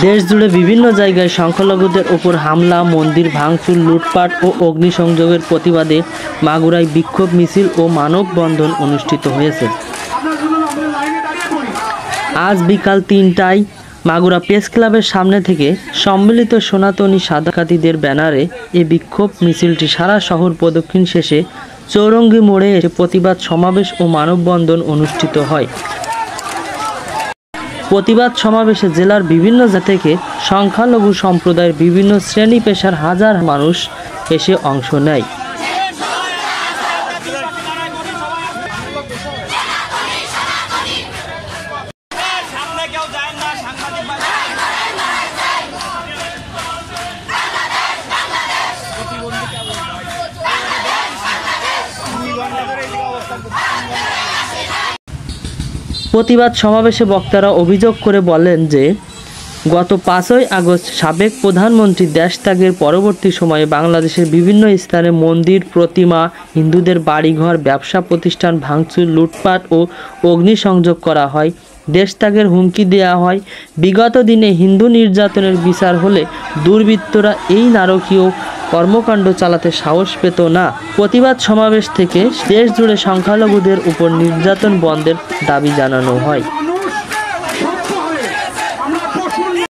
দেশ জুড়ে বিভিন্ন জায়গায় সংখ্যালঘুদের উপর হামলা, মন্দির ভাঙচুর, লুটপাট ও অগ্নিসংযোগের প্রতিবাদে মাগুরায় বিক্ষোভ মিছিল ও মানববন্ধন অনুষ্ঠিত হয়েছে। আজ বিকাল ৩টায় মাগুরা প্রেস ক্লাবের সামনে থেকে সম্মিলিত সনাতনী সাদাকাতিদের ব্যানারে এই বিক্ষোভ মিছিলটি সারা শহর প্রদক্ষিণ শেষে চৌরঙ্গী মোড়ে এসে প্রতিবাদ সমাবেশ ও মানববন্ধন অনুষ্ঠিত হয়। প্রতিবাদ সমাবেশে জেলার বিভিন্ন জায়গা থেকে সংখ্যালঘু সম্প্রদায়ের বিভিন্ন শ্রেণী পেশার হাজার মানুষ এসে অংশ নেয়। প্রতিবাদ সমাবেশে বক্তারা অভিযোগ করে বলেন যে গত ৫ই আগস্ট সাবেক প্রধানমন্ত্রী দেশ ত্যাগের পরবর্তী সময়ে বাংলাদেশের বিভিন্ন স্থানে মন্দির, প্রতিমা, হিন্দুদের বাড়িঘর, ব্যবসা প্রতিষ্ঠান ভাঙচুর, লুটপাট ও অগ্নিসংযোগ করা হয়, দেশ ত্যাগের হুমকি দেওয়া হয়। বিগত দিনে হিন্দু নির্যাতনের বিচার হলে দুর্বৃত্তরা এই নারকীয় কর্মকাণ্ড চালাতে সাহস পেত না। প্রতিবাদ সমাবেশ থেকে দেশ জুড়ে সংখ্যালঘুদের উপর নির্যাতন বন্ধের দাবি জানানো হয়।